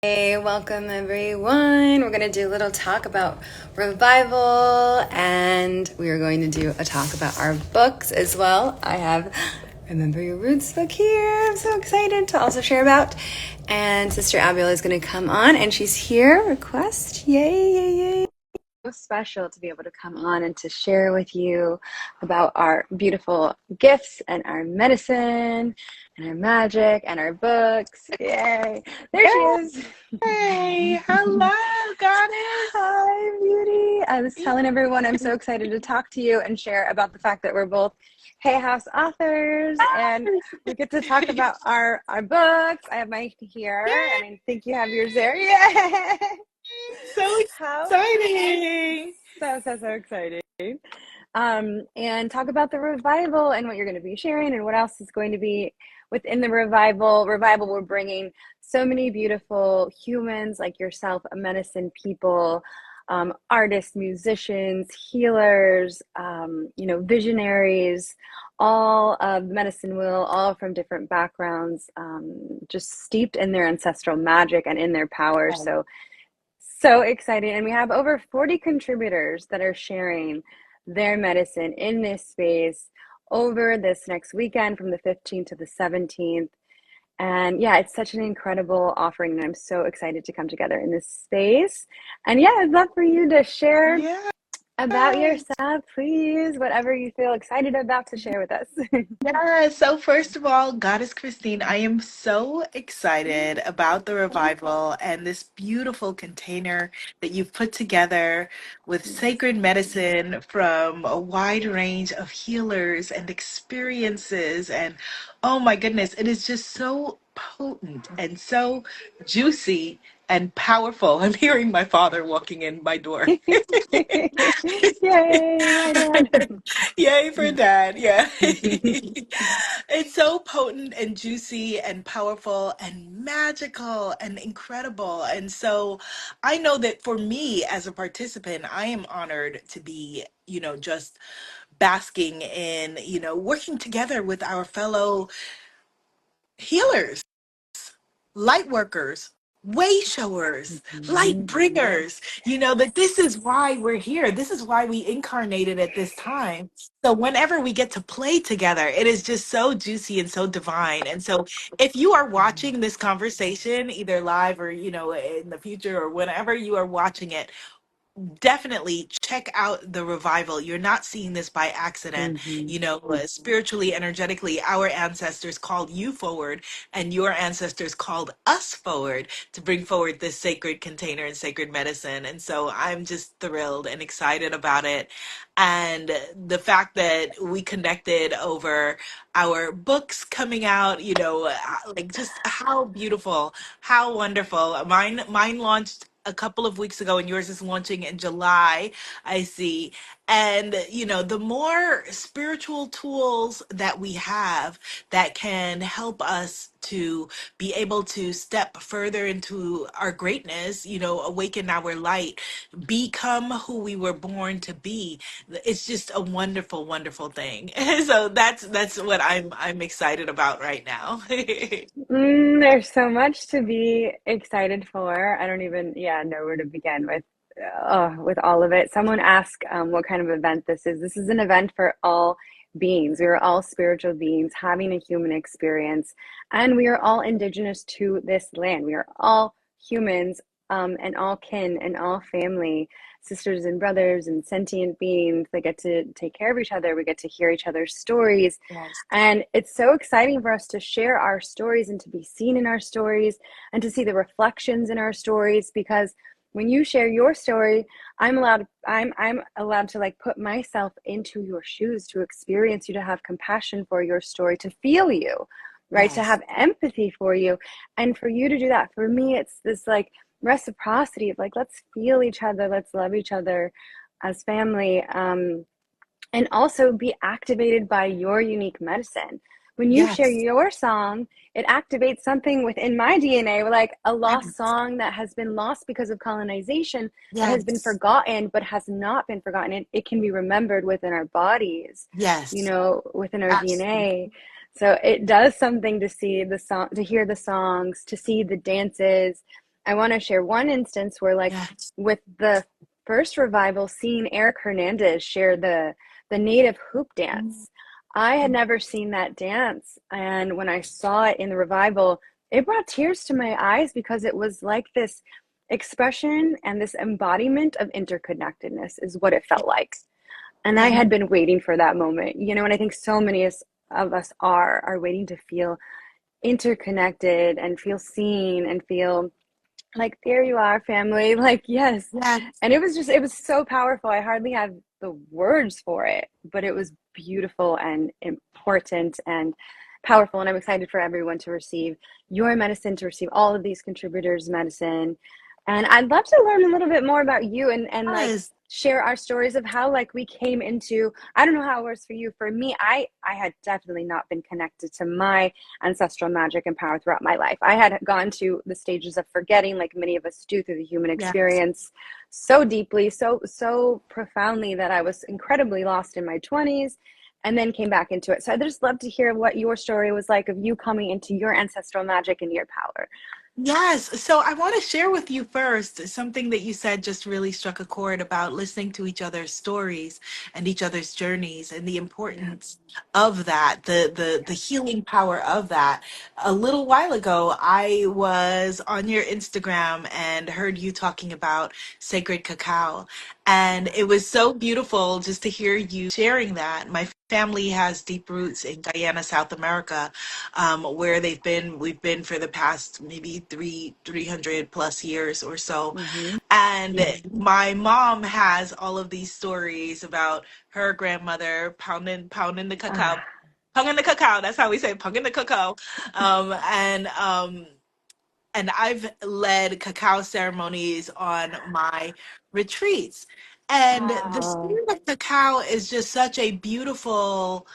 Hey, welcome everyone. We're going to do a little talk about revival and we are going to do a talk about our books as well. I have Remember Your Roots book here. I'm so excited to also share about. And Sister Abiola is going to come on and she's here. Request. Yay, yay, yay. So special to be able to come on and to share with you about our beautiful gifts and our medicine and our magic and our books. Yay. There she is. Hey, hello, goddess. Hi, beauty. I was telling everyone I'm so excited to talk to you and share about the fact that we're both Hay House authors and we get to talk about our books. I have mine here and I think you have yours there. Yeah. So How exciting. so exciting. And talk about the revival and what you're going to be sharing and what else is going to be within the revival. Revival, we're bringing so many beautiful humans like yourself, medicine people, artists, musicians, healers, visionaries, all of medicine will, all from different backgrounds, just steeped in their ancestral magic and in their power. So exciting. And we have over 40 contributors that are sharing their medicine in this space over this next weekend from the 15th to the 17th. And yeah, it's such an incredible offering. And I'm so excited to come together in this space. And yeah, I'd love for you to share Yes. about yourself, please, whatever you feel excited about to share with us. Yes. So first of all, Goddess Christine, I am so excited about the revival and this beautiful container that you've put together with Yes. sacred medicine from a wide range of healers and experiences. And oh my goodness, it is just so potent and so juicy and powerful. I'm hearing my father walking in my door. Yay, my dad. Yay for that. Yeah. It's so potent and juicy and powerful and magical and incredible. And so I know that for me as a participant, I am honored to be, just basking in, working together with our fellow healers, light workers, way showers, light Mhm. bringers, that this is why we're here. This is why we incarnated at this time. So whenever we get to play together, it is just so juicy and so divine. And so if you are watching this conversation, either live or, in the future or whenever you are watching it, definitely check out the revival. You're not seeing this by accident. Mhm. Spiritually, energetically, our ancestors called you forward, and your ancestors called us forward to bring forward this sacred container and sacred medicine. And so I'm just thrilled and excited about it. And the fact that we connected over our books coming out, like just how beautiful, how wonderful. Mine launched a couple of weeks ago and yours is launching in July, I see. And, the more spiritual tools that we have that can help us to be able to step further into our greatness, awaken our light, become who we were born to be. It's just a wonderful, wonderful thing. So that's what I'm excited about right now. There's so much to be excited for. I don't even, yeah, know where to begin with all of it. Someone asked what kind of event this is. This is an event for all beings. We are all spiritual beings having a human experience, and we are all indigenous to this land. We are all humans, and all kin and all family, sisters and brothers and sentient beings that get to take care of each other. We get to hear each other's stories. Yes. And it's so exciting for us to share our stories and to be seen in our stories and to see the reflections in our stories, because when you share your story, I'm allowed to like put myself into your shoes, to experience you, to have compassion for your story, to feel you, right? To Yes. have empathy for you. And for you to do that, for me, it's this like reciprocity of like, let's feel each other, let's love each other as family. And also be activated by your unique medicine. When you share Yes. your song, it activates something within my DNA, like a lost song that has been lost because of colonization, that has been Yes. forgotten, but has not been forgotten. It can be remembered within our bodies, Yes. within our Absolutely. DNA. So it does something to see the song, to hear the songs, to see the dances, I want to share one instance where, like, Yes. with the first revival, seeing Eric Hernandez share the native hoop dance. I had never seen that dance, and when I saw it in the revival, it brought tears to my eyes because it was like this expression and this embodiment of interconnectedness is what it felt like. And I Yeah. had been waiting for that moment, and I think so many of us are waiting to feel interconnected and feel seen and feel like, there you are, family. Like, yes. Yes. And it was so powerful. I hardly have the words for it, but it was beautiful and important and powerful. And I'm excited for everyone to receive your medicine, to receive all of these contributors' medicine. And I'd love to learn a little bit more about you and like Yes. share our stories of how, like, we came into, I don't know how it was for you. For me, I had definitely not been connected to my ancestral magic and power throughout my life. I had gone to the stages of forgetting, like many of us do through the human Yes. experience, so deeply, so profoundly, that I was incredibly lost in my 20s and then came back into it. So I'd just love to hear what your story was like of you coming into your ancestral magic and your power. Yes. So I want to share with you first something that you said just really struck a chord about listening to each other's stories and each other's journeys and the Yeah. importance of that, the Yes. healing power of that. A little while ago, I was on your Instagram and heard you talking about sacred cacao. And Yeah. it was so beautiful just to hear you sharing that. My family has deep roots in Guyana, South America, where we've been for the past maybe 300 plus years or so. Mm-hmm. And my mom has all of these stories about her grandmother pounding the cacao, Ah, pounding the cacao. That's how we say pounding the cacao. Um, and um, and I've led cacao ceremonies on my retreats. And the wow. spirit of cacao is just such a beautiful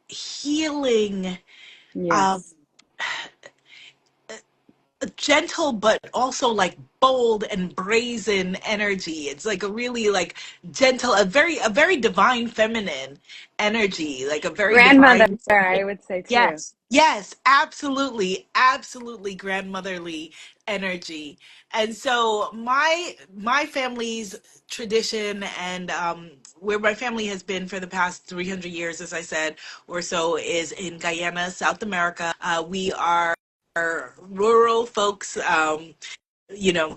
healing, um, Yes. gentle but also like bold and brazen energy. It's like a really like gentle, a very divine feminine energy, like a very Grandmother, divine. I would say too. Yes, yes, absolutely, absolutely grandmotherly energy. And so my family's tradition and where my family has been for the past 300 years, as I said, or so, is in Guyana, South America. We are rural folks.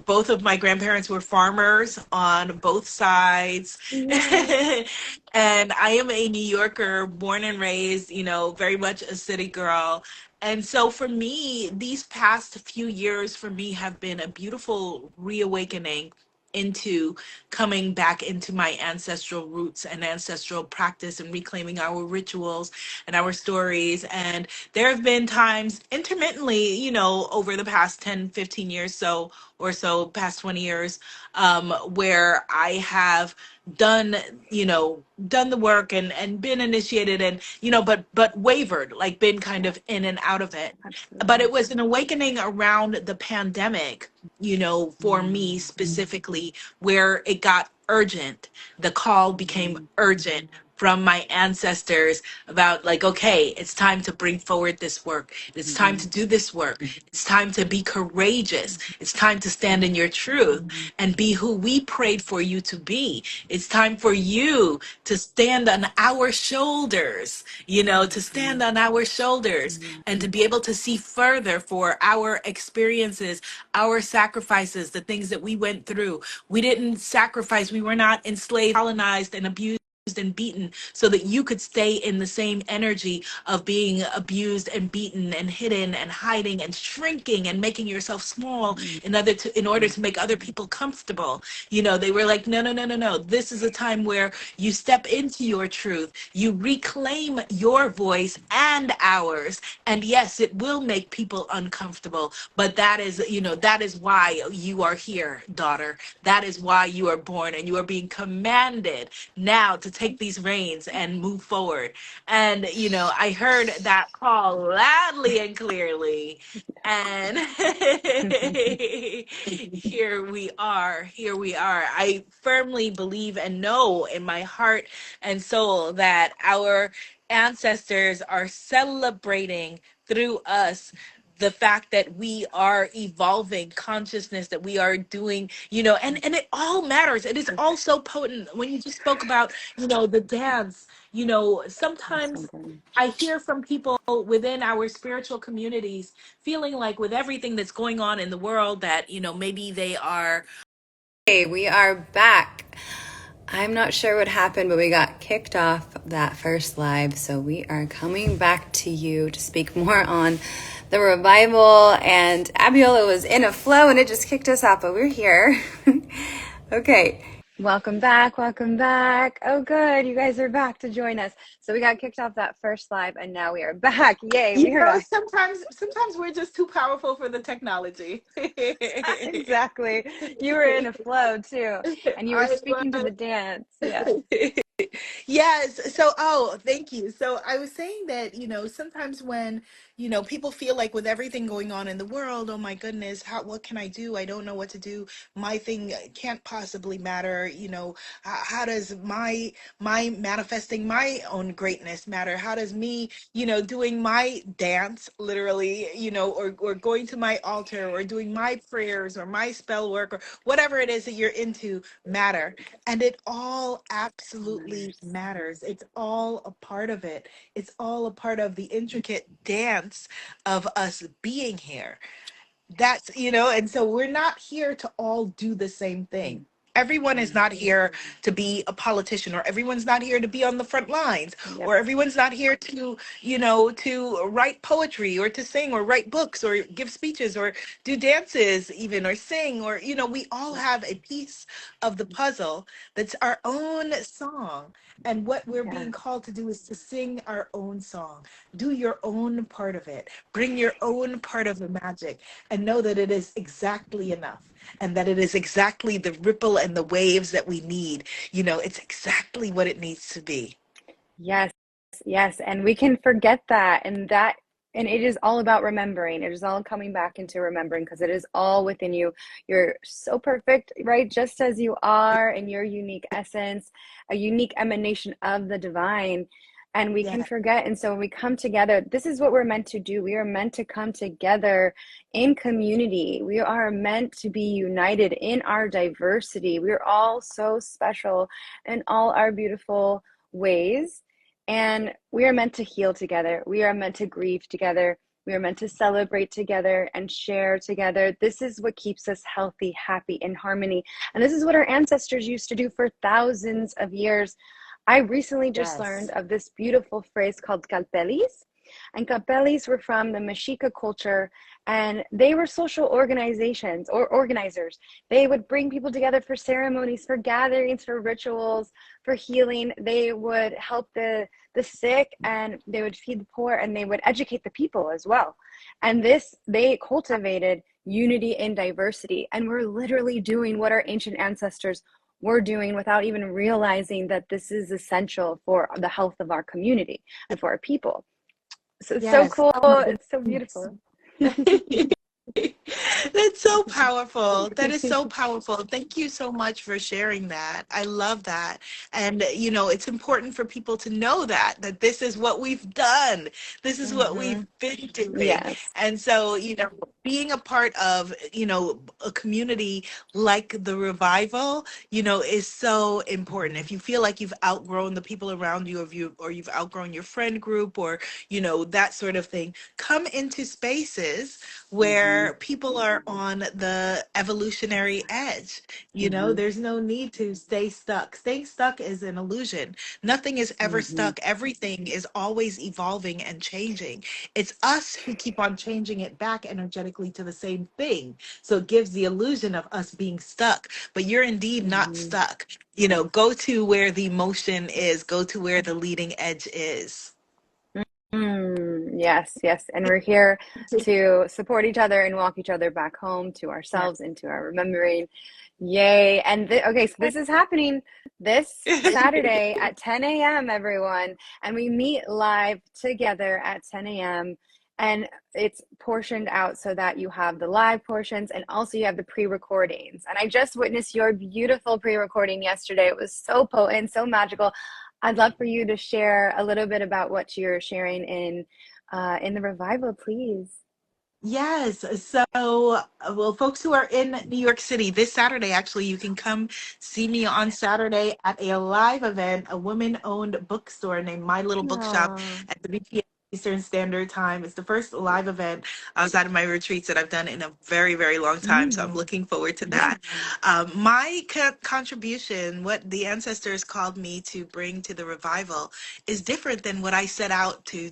Both of my grandparents were farmers on both sides. Yes. And I am a New Yorker, born and raised, very much a city girl. And so for me, these past few years for me have been a beautiful reawakening into coming back into my ancestral roots and ancestral practice and reclaiming our rituals and our stories. And there have been times intermittently, over the past 10, 15 years past 20 years, where I have done, done the work and been initiated and, but wavered, like been kind of in and out of it. But Absolutely. it was an awakening around the pandemic, for me specifically, where it got urgent. The call became urgent from my ancestors about, like, okay, it's time to bring forward this work. It's time to do this work. It's time to be courageous. It's time to stand in your truth and be who we prayed for you to be. It's time for you to stand on our shoulders, to stand on our shoulders and to be able to see further for our experiences, our sacrifices, the things that we went through. We didn't sacrifice, we were not enslaved, colonized, and abused and beaten so that you could stay in the same energy of being abused and beaten and hidden and hiding and shrinking and making yourself small in order to make other people comfortable. They were like, no, no, no, no, no, this is a time where you step into your truth, you reclaim your voice and ours. And yes, it will make people uncomfortable, but that is why you are here, daughter. That is why you are born, and you are being commanded now to take these reins and move forward. And, I heard that call loudly and clearly. And here we are. Here we are. I firmly believe and know in my heart and soul that our ancestors are celebrating through us the fact that we are evolving consciousness, that we are doing, and it all matters. It is all so potent. When you just spoke about, the dance, That's so sometimes important. I hear from people within our spiritual communities feeling like with everything that's going on in the world that, maybe they are. Hey, we are back. I'm not sure what happened, but we got kicked off that first live. So we are coming back to you to speak more on the revival. And Abiola was in a flow and it just kicked us off, but we're here. Okay. Welcome back. Welcome back. Oh, good. You guys are back to join us. So we got kicked off that first live and now we are back. Yay. We are back. Sometimes we're just too powerful for the technology. Exactly. You were in a flow too. And you were I speaking to the dance. Yeah. was. Yes. So, thank you. So I was saying that, sometimes when, people feel like with everything going on in the world, oh my goodness, what can I do? I don't know what to do. My thing can't possibly matter. How does my manifesting my own greatness matter? How does me, doing my dance literally, or going to my altar or doing my prayers or my spell work or whatever it is that you're into matter? And it all All absolutely matters. matters. It's all a part of it. It's all a part of the intricate dance of us being here. That's, and so we're not here to all do the same thing. Everyone is Mm-hmm. not here to be a politician, or everyone's not here to be on the front lines, Yep. or everyone's not here to, to write poetry or to sing or write books or give speeches or do dances even or sing, or, we all have a piece of the puzzle that's our own song. And what we're Yeah. being called to do is to sing our own song, do your own part of it, bring your own part of the magic, and know that it is exactly enough, and that it is exactly the ripple and the waves that we need. It's exactly what it needs to be. Yes. Yes. And we can forget that. And it is all about remembering. It is all coming back into remembering because it is all within you. You're so perfect, right? Just as you are in your unique essence, a unique emanation of the divine. And we can Yeah. forget. And so when we come together, this is what we're meant to do. We are meant to come together in community. We are meant to be united in our diversity. We're all so special in all our beautiful ways. And we are meant to heal together. We are meant to grieve together. We are meant to celebrate together and share together. This is what keeps us healthy, happy, in harmony. And this is what our ancestors used to do for thousands of years. I recently just learned Yes. of this beautiful phrase called calpelis. And calpelis were from the Mexica culture, and they were social organizations or organizers. They would bring people together for ceremonies, for gatherings, for rituals, for healing. They would help the sick, and they would feed the poor, and they would educate the people as well. And this, they cultivated unity in diversity. And we're literally doing what our ancient ancestors were doing without even realizing that this is essential for the health of our community and for our people. So it's so Yes. cool. Oh my It's so goodness. beautiful. That's so powerful. That is so powerful. Thank you so much for sharing that. I love that. And it's important for people to know that this is what we've done. This is what Mm-hmm. we've been doing. Yes. And so, being a part of, a community like the revival, is so important. If you feel like you've outgrown the people around you, or you've outgrown your friend group, or, that sort of thing, come into spaces Mm-hmm. where people are on the evolutionary edge. Mm-hmm. There's no need to stay stuck. Staying stuck is an illusion. Nothing is ever Mm-hmm. stuck. Everything is always evolving and changing. It's us who keep on changing it back energetically to the same thing. So it gives the illusion of us being stuck, but you're indeed not Mm-hmm. stuck. Go to where the motion is, go to where the leading edge is. Yes, yes. And we're here to support each other and walk each other back home to ourselves, into our remembering. Yay. And okay, so this is happening this Saturday at 10 a.m., everyone. And we meet live together at 10 a.m. And it's portioned out so that you have the live portions and also you have the pre-recordings. And I just witnessed your beautiful pre-recording yesterday. It was so potent, so magical. I'd love for you to share a little bit about what you're sharing in the revival, please. Yes. So, well, folks who are in New York City, this Saturday, actually, you can come see me on Saturday at a live event, a women-owned bookstore named My Little Bookshop Oh. at 3 p.m. Eastern Standard Time. It's the first live event outside of my retreats that I've done in a very, very long time. So I'm Mm. looking forward to that. My contribution, what the ancestors called me to bring to the revival, is different than what I set out to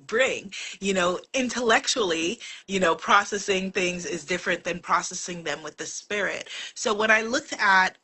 bring. Intellectually, processing things is different than processing them with the spirit. So when I looked at,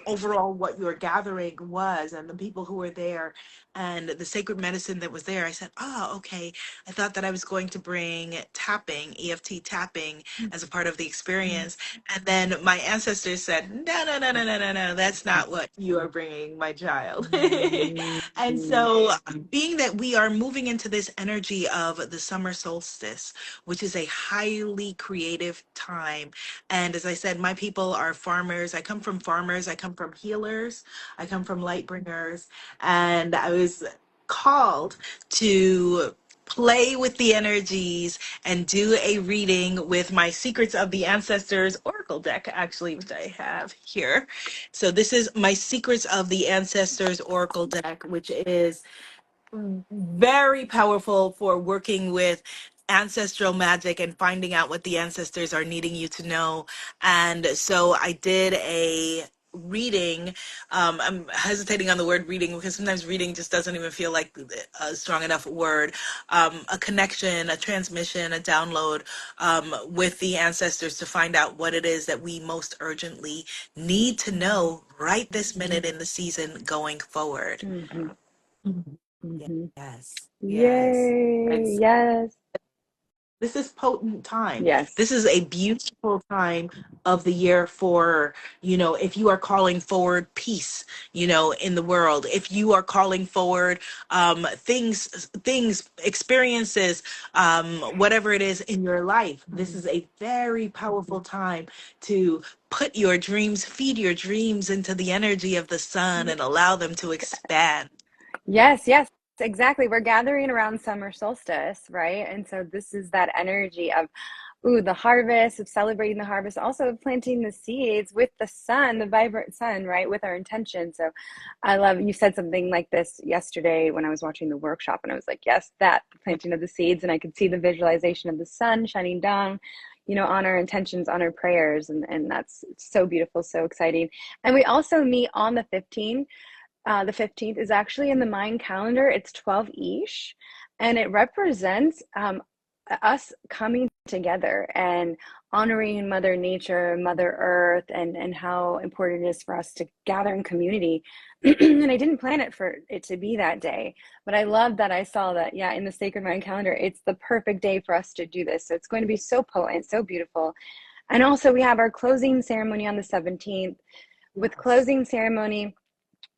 overall what your gathering was and the people who were there and the sacred medicine that was there, I said, oh, okay. I thought that I was going to bring tapping, EFT tapping, as a part of the experience. And then my ancestors said, no, no, no, no, no, no, no, that's not what you are bringing, my child. And so, being that we are moving into this energy of the summer solstice, which is a highly creative time. And as I said, my people are farmers. I come from farmers, I come from healers, I come from light bringers. And I was called to play with the energies and do a reading with my Secrets of the Ancestors Oracle deck, actually, which I have here. So, this is my Secrets of the Ancestors Oracle deck, which is very powerful for working with ancestral magic and finding out what the ancestors are needing you to know. And so I did a reading. I'm hesitating on the word reading because sometimes reading just doesn't even feel like a strong enough word. A connection, a transmission, a download with the ancestors to find out what it is that we most urgently need to know right this minute in the season going forward. Mm-hmm. Mm-hmm. Yes, yes. And Yay. Yes. this is potent time. Yes. This is a beautiful time of the year for, if you are calling forward peace, in the world, if you are calling forward things, experiences, whatever it is in your life, this is a very powerful time to put your dreams, feed your dreams into the energy of the sun and allow them to expand. Yes, yes, exactly. We're gathering around summer solstice, right? And so this is that energy of, ooh, the harvest, of celebrating the harvest, also of planting the seeds with the sun, the vibrant sun, right? With our intention. So I love, you said something like this yesterday when I was watching the workshop, and I was like, yes, that, the planting of the seeds. And I could see the visualization of the sun shining down, on our intentions, on our prayers. And that's so beautiful, so exciting. And we also meet on the 15th. The 15th is actually in the Mayan calendar. It's 12-ish, and it represents us coming together and honoring Mother Nature, Mother Earth, and how important it is for us to gather in community. And I didn't plan it for it to be that day, but I love that I saw that, yeah, in the sacred Mayan calendar, it's the perfect day for us to do this. So it's going to be so potent, so beautiful. And also, we have our closing ceremony on the 17th. With Yes. closing ceremony,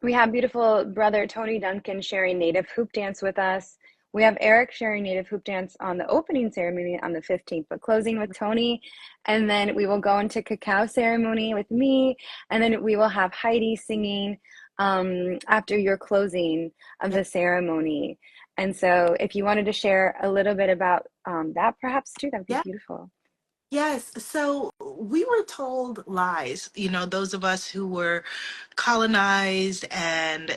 we have beautiful brother Tony Duncan sharing native hoop dance with us. We have Eric sharing native hoop dance on the opening ceremony on the 15th, but closing with Tony. And then we will go into cacao ceremony with me. And then we will have Heidi singing after your closing of the ceremony. And so if you wanted to share a little bit about that, perhaps too, that would be Yeah. beautiful. Yes, so we were told lies, those of us who were colonized and,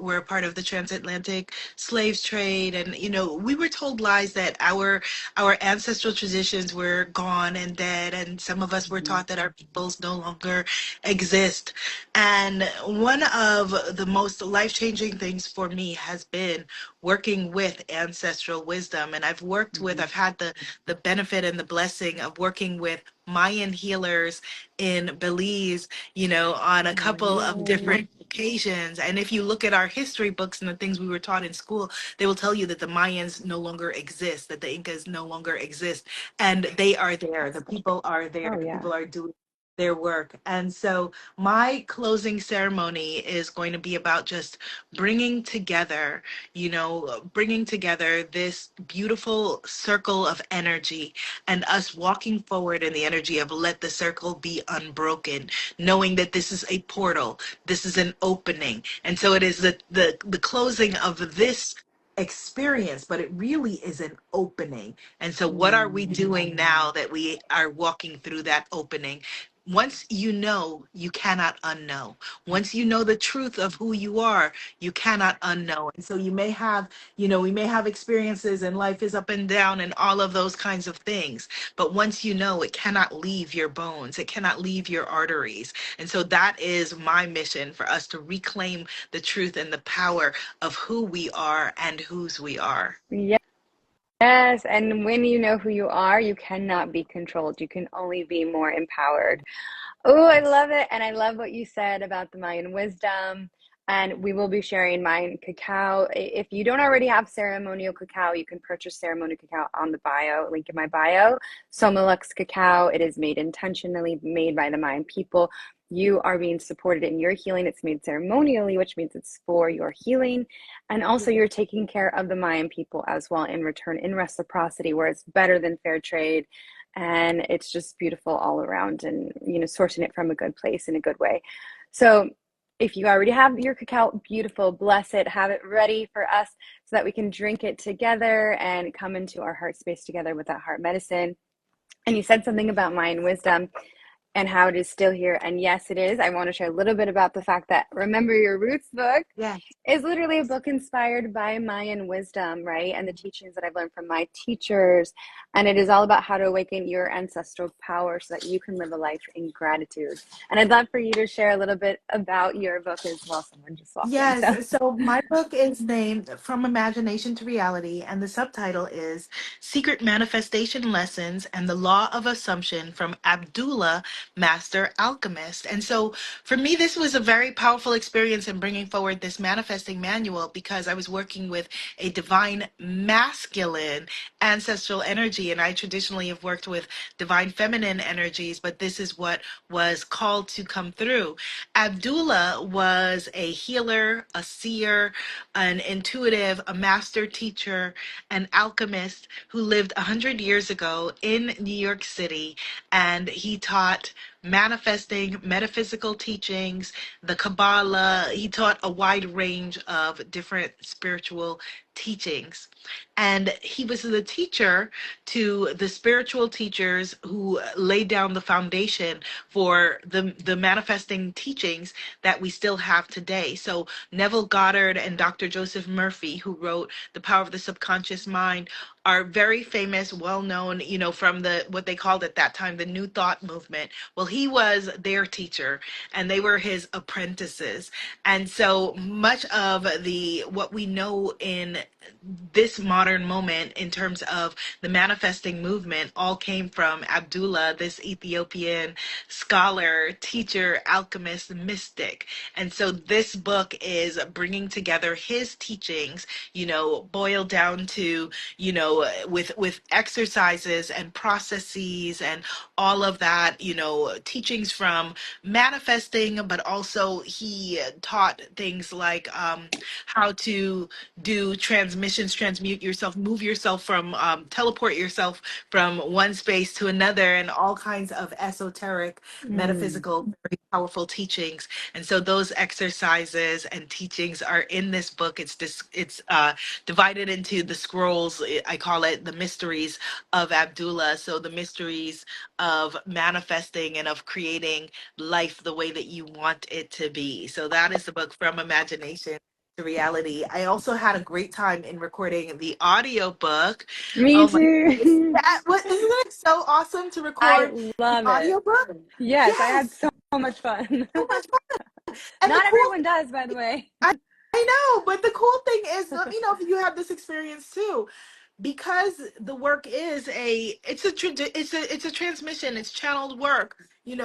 were a part of the transatlantic slaves trade. And, we were told lies that our ancestral traditions were gone and dead. And some of us were Mhm. taught that our peoples no longer exist. And one of the most life-changing things for me has been working with ancestral wisdom. And Mhm. I've had the benefit and the blessing of working with Mayan healers in Belize, on a Oh, couple of yay. different occasions. And if you look at our history books and the things we were taught in school, they will tell you that the Mayans no longer exist, that the Incas no longer exist. And they are there. The people are there. Oh, The yeah. people are doing their work. And so my closing ceremony is going to be about just bringing together, bringing together this beautiful circle of energy and us walking forward in the energy of let the circle be unbroken, knowing that this is a portal, this is an opening. And so it is the closing of this experience, but it really is an opening. And so, what are we doing now that we are walking through that opening? Once you know, you cannot unknow. Once you know the truth of who you are, you cannot unknow. And so, you may have, we may have experiences and life is up and down and all of those kinds of things. But once you know, it cannot leave your bones, it cannot leave your arteries. And so, that is my mission for us to reclaim the truth and the power of who we are and whose we are. Yes, and when you know who you are, you cannot be controlled. You can only be more empowered. Oh, I Yes. love it. And I love what you said about the Mayan wisdom. And we will be sharing Mayan cacao. If you don't already have ceremonial cacao, you can purchase ceremonial cacao on the bio, link in my bio. Somalux cacao. It is made intentionally, made by the Mayan people. You are being supported in your healing. It's made ceremonially, which means it's for your healing. And also, you're taking care of the Mayan people as well in return, in reciprocity, where it's better than fair trade. And it's just beautiful all around, and sourcing it from a good place in a good way. So if you already have your cacao, beautiful, bless it, have it ready for us so that we can drink it together and come into our heart space together with that heart medicine. And you said something about Mayan wisdom and how it is still here. And yes, it is. I want to share a little bit about the fact that Remember Your Roots book Yeah. is literally a book inspired by Mayan wisdom, right? And the teachings that I've learned from my teachers. And it is all about how to awaken your ancestral power so that you can live a life in gratitude. And I'd love for you to share a little bit about your book as well. Someone just walked in. So Yes, so my book is named From Imagination to Reality, and the subtitle is Secret Manifestation Lessons and the Law of Assumption from Abdullah, Master Alchemist. And so for me, this was a very powerful experience in bringing forward this manifesting manual because I was working with a divine masculine ancestral energy, and I traditionally have worked with divine feminine energies, but this is what was called to come through. Abdullah was a healer, a seer, an intuitive, a master teacher, an alchemist who lived 100 years ago in New York City, and he taught manifesting, metaphysical teachings, the Kabbalah. He taught a wide range of different spiritual teachings. And he was the teacher to the spiritual teachers who laid down the foundation for the manifesting teachings that we still have today. So Neville Goddard and Dr. Joseph Murphy, who wrote The Power of the Subconscious Mind, are very famous, well known, from the what they called at that time the New Thought movement. Well, he was their teacher and they were his apprentices. And so much of the what we know in this modern moment in terms of the manifesting movement all came from Abdullah, this Ethiopian scholar, teacher, alchemist, mystic. And so this book is bringing together his teachings, boiled down to, with exercises and processes and all of that, teachings from manifesting, but also he taught things like how to do transmissions, transmute yourself, move yourself from, teleport yourself from one space to another, and all kinds of esoteric, metaphysical, very powerful teachings. And so those exercises and teachings are in this book. It's divided into the scrolls. I call it the mysteries of Abdullah. So the mysteries of manifesting and of creating life the way that you want it to be. So that is the book From Imagination to Reality. I also had a great time in recording the audio book. me Oh my goodness. too. Isn't it so awesome to I record the love it. audio book? Yes, I had Yes, so much fun. so much fun. And the Not cool everyone does, by the way. I know, but the cool thing is, let me know if you have this experience too, because the work is it's a transmission, it's channeled work.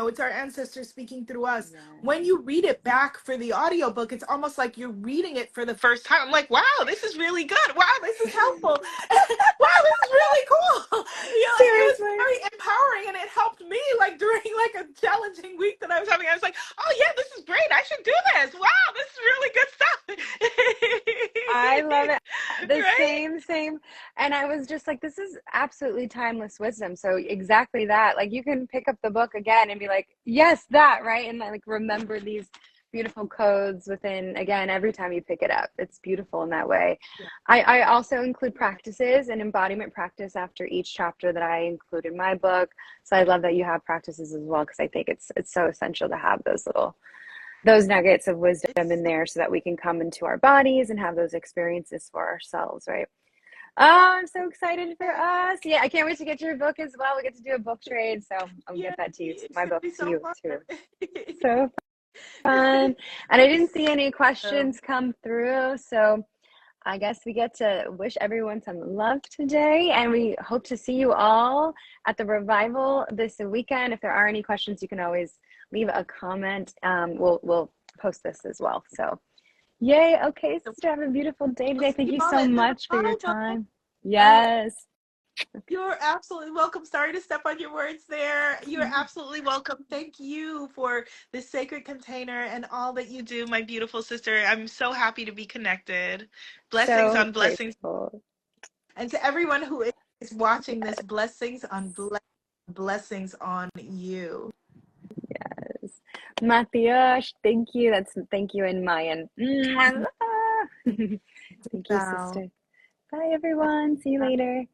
It's our ancestors speaking through us. When you read it back for the audiobook, it's almost like you're reading it for the first time. I'm like, wow, this is really good. Wow, this is helpful. Wow, this is really cool. It was Seriously. very empowering, and it helped me like during like a challenging week that I was having. I was like, oh yeah, this is great. I should do this. Wow, this is really good I love stuff. it. The Right? same. And I was just like, this is absolutely timeless wisdom. So exactly that. Like you can pick up the book again and be like, yes, that, right? And like remember these beautiful codes within, again, every time you pick it up. It's beautiful in that way. Yeah. I also include practices and embodiment practice after each chapter that I include in my book. So I love that you have practices as well, because I think it's so essential to have those nuggets of wisdom It's in there so that we can come into our bodies and have those experiences for ourselves, right? Oh, I'm so excited for us. Yeah, I can't wait to get your book as well. We get to do a book trade, so I'll yeah, get that to you, it's my gonna book be to so you fun. too. So fun. And I didn't see any questions come through, so I guess we get to wish everyone some love today, and we hope to see you all at the revival this weekend. If there are any questions, you can always leave a comment. We'll post this as well. So, yay. Okay, sister, have a beautiful day We'll today. see Thank you you all so at the much for your revival. time. Yes. You're absolutely welcome. Sorry to step on your words there. You're Mm-hmm. absolutely welcome. Thank you for this sacred container and all that you do, my beautiful sister. I'm so happy to be connected. Blessings So on blessings. grateful. And to everyone who is watching this, blessings on blessings on you. Yes. Mathias, thank you. Thank you in Mayan. Thank you, Ciao. sister. Bye, everyone. See you later.